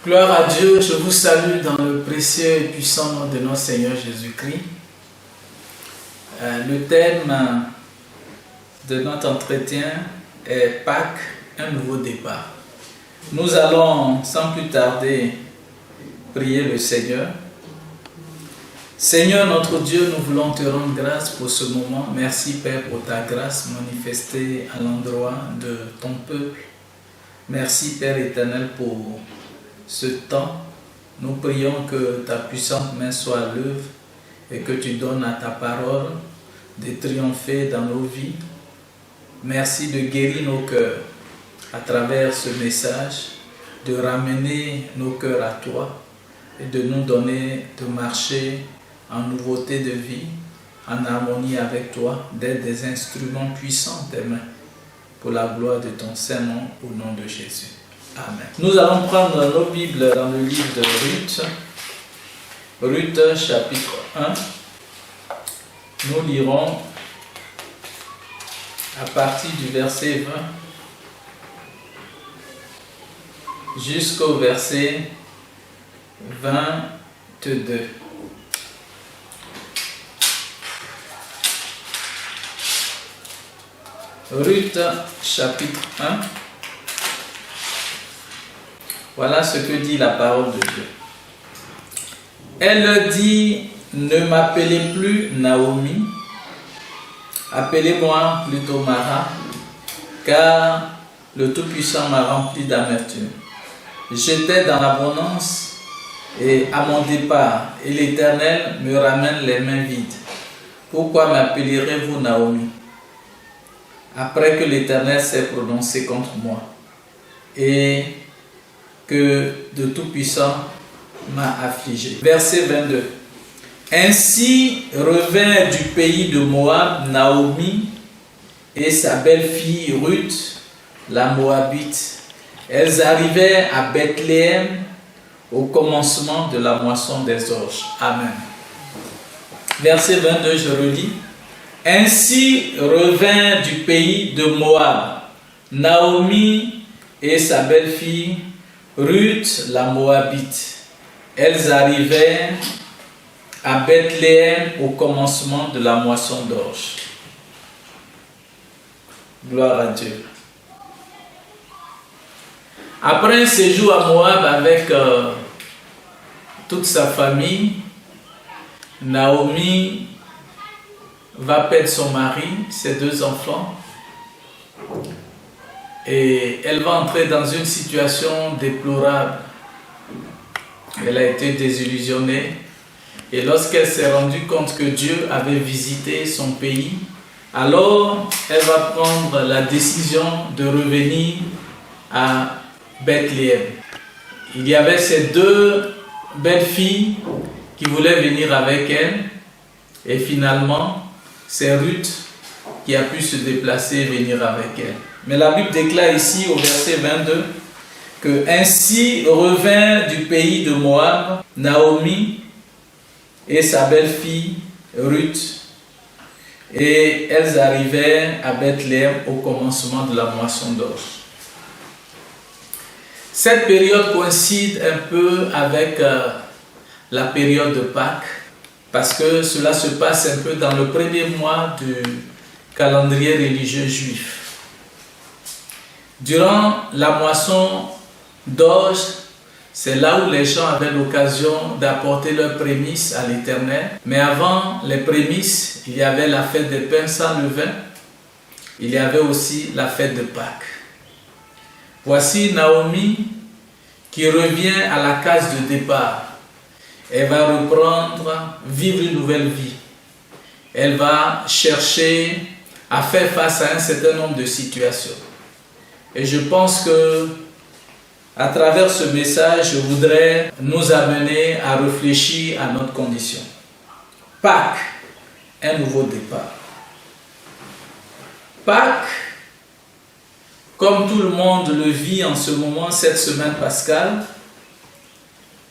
Gloire à Dieu, je vous salue dans le précieux et puissant nom de notre Seigneur Jésus-Christ. Le thème de notre entretien est Pâques, un nouveau départ. Nous allons sans plus tarder prier le Seigneur. Seigneur notre Dieu, nous voulons te rendre grâce pour ce moment. Merci Père pour ta grâce manifestée à l'endroit de ton peuple. Merci Père éternel pour ce temps. Nous prions que ta puissante main soit à l'œuvre et que tu donnes à ta parole de triompher dans nos vies. Merci de guérir nos cœurs à travers ce message, de ramener nos cœurs à toi et de nous donner de marcher en nouveauté de vie, en harmonie avec toi, d'être des instruments puissants tes mains pour la gloire de ton Saint-Nom, au nom de Jésus. Amen. Nous allons prendre nos Bibles dans le livre de Ruth. Ruth chapitre 1. Nous lirons à partir du verset 20 jusqu'au verset 22. Ruth chapitre 1. Voilà ce que dit la parole de Dieu. Elle dit, ne m'appelez plus Naomi, appelez-moi plutôt Mara, car le Tout-Puissant m'a rempli d'amertume. J'étais dans l'abondance et à mon départ, et l'Éternel me ramène les mains vides. Pourquoi m'appellerez-vous Naomi, après que l'Éternel s'est prononcé contre moi et que de Tout-Puissant m'a affligé. Verset 22. Ainsi revint du pays de Moab Naomi et sa belle-fille Ruth, la Moabite. Elles arrivaient à Bethléem au commencement de la moisson des orges. Amen. Verset 22, je relis. Ainsi revint du pays de Moab Naomi et sa belle-fille Ruth, la Moabite. Elles arrivaient à Bethléem au commencement de la moisson d'orge. Gloire à Dieu. Après un séjour à Moab avec toute sa famille, Naomi va perdre son mari, ses 2 enfants, et elle va entrer dans une situation déplorable. Elle a été désillusionnée, et lorsqu'elle s'est rendue compte que Dieu avait visité son pays, alors elle va prendre la décision de revenir à Bethléem. Il y avait ces 2 belles filles qui voulaient venir avec elle, et finalement c'est Ruth qui a pu se déplacer et venir avec elle. Mais la Bible déclare ici au verset 22 que ainsi revint du pays de Moab Naomi et sa belle-fille Ruth, et elles arrivaient à Bethléem au commencement de la moisson d'orge. Cette période coïncide un peu avec la période de Pâques, parce que cela se passe un peu dans le premier mois du calendrier religieux juif. Durant la moisson d'orge, c'est là où les gens avaient l'occasion d'apporter leurs prémices à l'Éternel. Mais avant les prémices, il y avait la fête des pains sans levain. Il y avait aussi la fête de Pâques. Voici Naomi qui revient à la case de départ. Elle va reprendre, vivre une nouvelle vie. Elle va chercher à faire face à un certain nombre de situations. Et je pense que à travers ce message, je voudrais nous amener à réfléchir à notre condition. Pâques, un nouveau départ. Pâques, comme tout le monde le vit en ce moment, cette semaine pascale,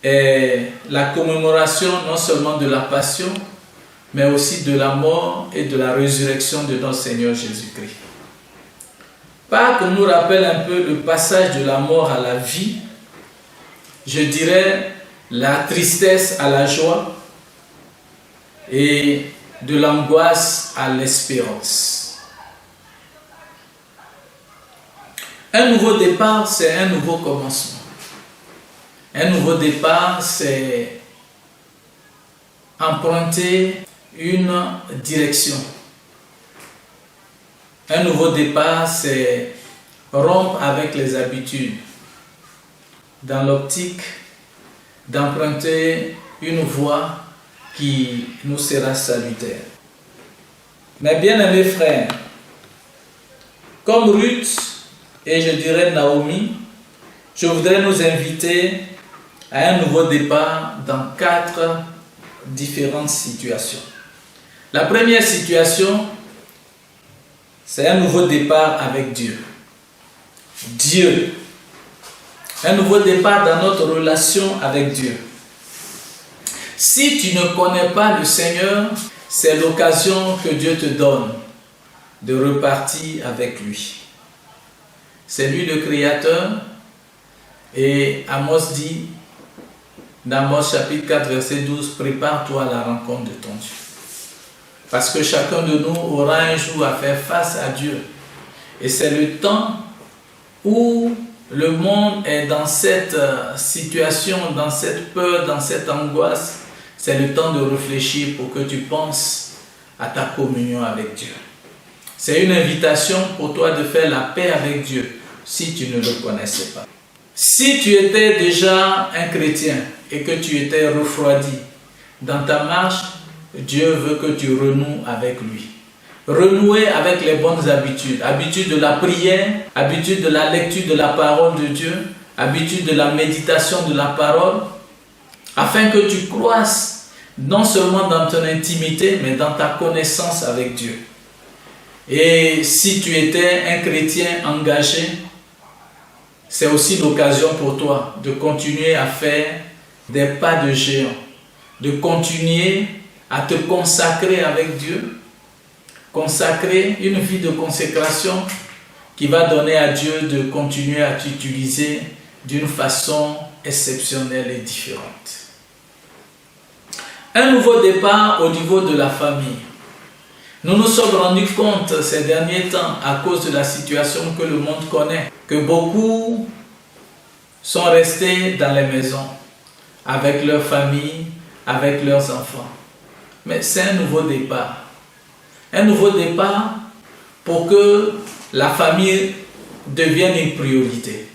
est la commémoration non seulement de la passion, mais aussi de la mort et de la résurrection de notre Seigneur Jésus-Christ. Pâques nous rappelle un peu le passage de la mort à la vie je dirais, la tristesse à la joie et de l'angoisse à l'espérance. Un nouveau départ, c'est un nouveau commencement. Un nouveau départ, c'est emprunter une direction. Un nouveau départ, c'est rompre avec les habitudes dans l'optique d'emprunter une voie qui nous sera salutaire. Mes bien-aimés frères, comme Ruth et je dirais Naomi, je voudrais nous inviter à un nouveau départ dans 4 différentes situations. La première situation, c'est un nouveau départ avec Dieu. Dieu. Un nouveau départ dans notre relation avec Dieu. Si tu ne connais pas le Seigneur, c'est l'occasion que Dieu te donne de repartir avec lui. C'est lui le Créateur. Et Amos dit, dans Amos chapitre 4, verset 12, « Prépare-toi à la rencontre de ton Dieu. » Parce que chacun de nous aura un jour à faire face à Dieu. Et c'est le temps où le monde est dans cette situation, dans cette peur, dans cette angoisse. C'est le temps de réfléchir pour que tu penses à ta communion avec Dieu. C'est une invitation pour toi de faire la paix avec Dieu si tu ne le connaissais pas. Si tu étais déjà un chrétien et que tu étais refroidi dans ta marche, Dieu veut que tu renoues avec lui. Renouer avec les bonnes habitudes. Habitude de la prière, habitude de la lecture de la parole de Dieu, habitude de la méditation de la parole, afin que tu croisses non seulement dans ton intimité, mais dans ta connaissance avec Dieu. Et si tu étais un chrétien engagé, c'est aussi l'occasion pour toi de continuer à faire des pas de géant, de continuer à te consacrer avec Dieu, consacrer une vie de consécration qui va donner à Dieu de continuer à t'utiliser d'une façon exceptionnelle et différente. Un nouveau départ au niveau de la famille. Nous nous sommes rendus compte ces derniers temps, à cause de la situation que le monde connaît, que beaucoup sont restés dans les maisons, avec leur famille, avec leurs enfants. Mais c'est un nouveau départ. Un nouveau départ pour que la famille devienne une priorité.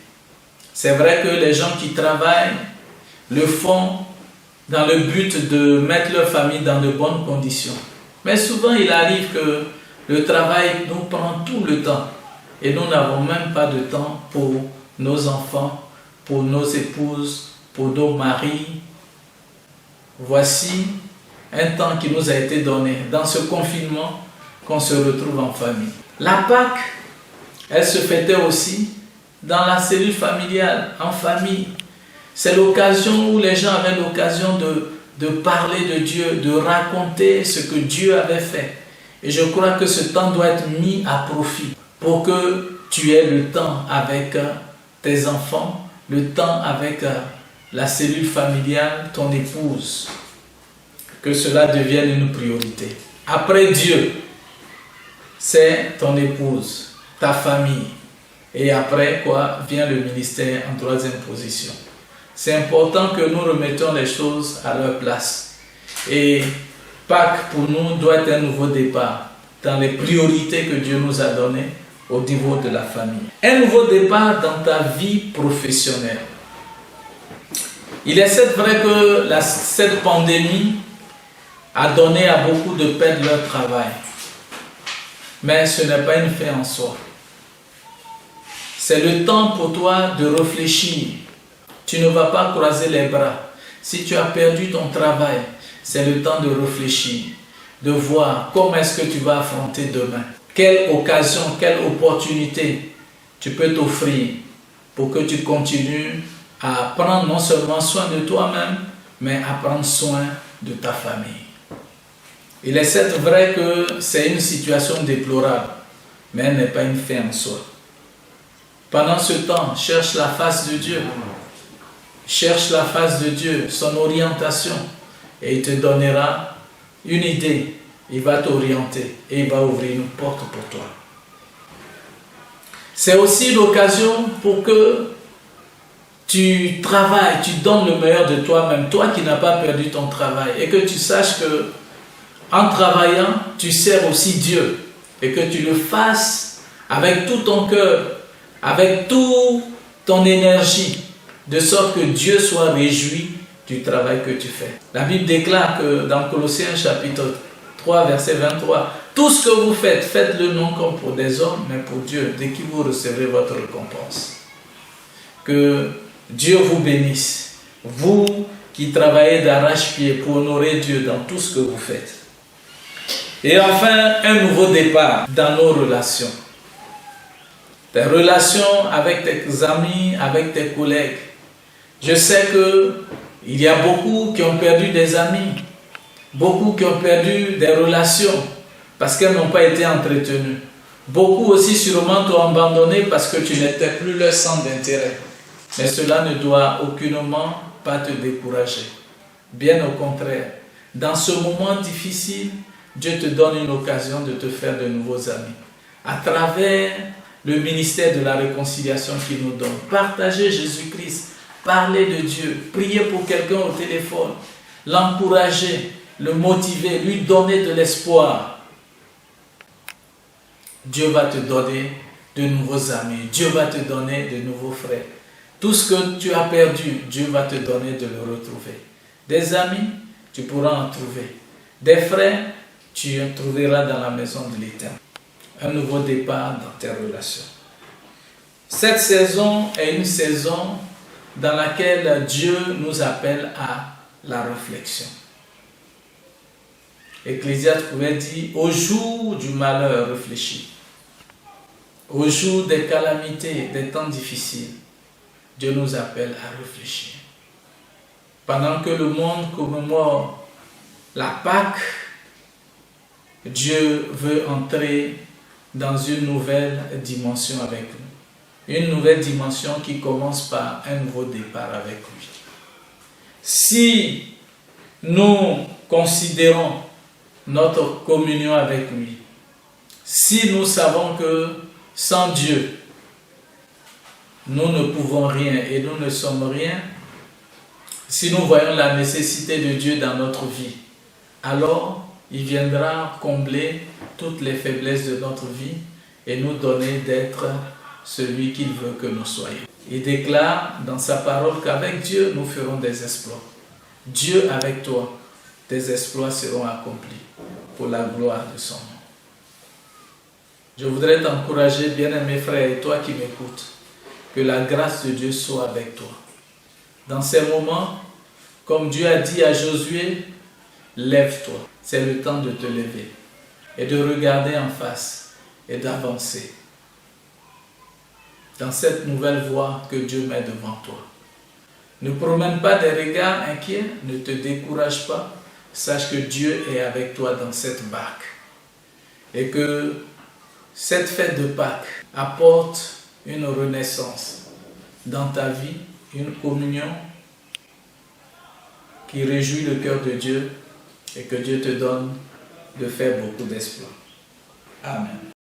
C'est vrai que les gens qui travaillent le font dans le but de mettre leur famille dans de bonnes conditions. Mais souvent, il arrive que le travail nous prend tout le temps et nous n'avons même pas de temps pour nos enfants, pour nos épouses, pour nos maris. Voici un temps qui nous a été donné dans ce confinement qu'on se retrouve en famille. La Pâque, elle se fêtait aussi dans la cellule familiale, en famille. C'est l'occasion où les gens avaient l'occasion de parler de Dieu, de raconter ce que Dieu avait fait. Et je crois que ce temps doit être mis à profit pour que tu aies le temps avec tes enfants, le temps avec la cellule familiale, ton épouse. Que cela devienne une priorité. Après Dieu, c'est ton épouse, ta famille. Et après quoi vient le ministère en 3e position. C'est important que nous remettions les choses à leur place. Et Pâques pour nous doit être un nouveau départ dans les priorités que Dieu nous a données au niveau de la famille. Un nouveau départ dans ta vie professionnelle. Il est vrai que cette pandémie a donné à beaucoup de perdre leur travail. Mais ce n'est pas une fin en soi. C'est le temps pour toi de réfléchir. Tu ne vas pas croiser les bras. Si tu as perdu ton travail, c'est le temps de réfléchir, de voir comment est-ce que tu vas affronter demain. Quelle occasion, quelle opportunité tu peux t'offrir pour que tu continues à prendre non seulement soin de toi-même, mais à prendre soin de ta famille. Il est vrai que c'est une situation déplorable, mais elle n'est pas une fin en soi. Pendant ce temps, cherche la face de Dieu. cherche la face de Dieu, son orientation, et il te donnera une idée. Il va t'orienter et il va ouvrir une porte pour toi. C'est aussi l'occasion pour que tu travailles, tu donnes le meilleur de toi-même, toi qui n'as pas perdu ton travail, et que tu saches que en travaillant, tu sers aussi Dieu, et que tu le fasses avec tout ton cœur, avec toute ton énergie, de sorte que Dieu soit réjoui du travail que tu fais. La Bible déclare que dans Colossiens chapitre 3, verset 23, tout ce que vous faites, faites-le non comme pour des hommes, mais pour Dieu, de qui vous recevrez votre récompense. Que Dieu vous bénisse, vous qui travaillez d'arrache-pied pour honorer Dieu dans tout ce que vous faites. Et enfin, un nouveau départ dans nos relations. Tes relations avec tes amis, avec tes collègues. Je sais qu'il y a beaucoup qui ont perdu des amis, beaucoup qui ont perdu des relations parce qu'elles n'ont pas été entretenues. Beaucoup aussi sûrement t'ont abandonné parce que tu n'étais plus leur centre d'intérêt. Mais cela ne doit aucunement pas te décourager. Bien au contraire, dans ce moment difficile, Dieu te donne une occasion de te faire de nouveaux amis. À travers le ministère de la réconciliation qu'il nous donne. Partagez Jésus-Christ, parlez de Dieu, priez pour quelqu'un au téléphone, l'encourager, le motiver, lui donner de l'espoir. Dieu va te donner de nouveaux amis, Dieu va te donner de nouveaux frères. Tout ce que tu as perdu, Dieu va te donner de le retrouver. Des amis, tu pourras en trouver. Des frères, tu en trouveras dans la maison de l'Éternel. Un nouveau départ dans tes relations. Cette saison est une saison dans laquelle Dieu nous appelle à la réflexion. Ecclésiaste pouvait dire, au jour du malheur, réfléchis. Au jour des calamités, des temps difficiles, Dieu nous appelle à réfléchir. Pendant que le monde commémore la Pâque, Dieu veut entrer dans une nouvelle dimension avec nous. Une nouvelle dimension qui commence par un nouveau départ avec lui. Si nous considérons notre communion avec lui, si nous savons que sans Dieu, nous ne pouvons rien et nous ne sommes rien, si nous voyons la nécessité de Dieu dans notre vie, alors il viendra combler toutes les faiblesses de notre vie et nous donner d'être celui qu'il veut que nous soyons. Il déclare dans sa parole qu'avec Dieu, nous ferons des exploits. Dieu avec toi, tes exploits seront accomplis pour la gloire de son nom. Je voudrais t'encourager, bien-aimé frère, et toi qui m'écoutes, que la grâce de Dieu soit avec toi. Dans ces moments, comme Dieu a dit à Josué, lève-toi. C'est le temps de te lever et de regarder en face et d'avancer dans cette nouvelle voie que Dieu met devant toi. Ne promène pas des regards inquiets, ne te décourage pas. Sache que Dieu est avec toi dans cette barque et que cette fête de Pâques apporte une renaissance dans ta vie, une communion qui réjouit le cœur de Dieu et que Dieu te donne de faire beaucoup d'espoir. Amen.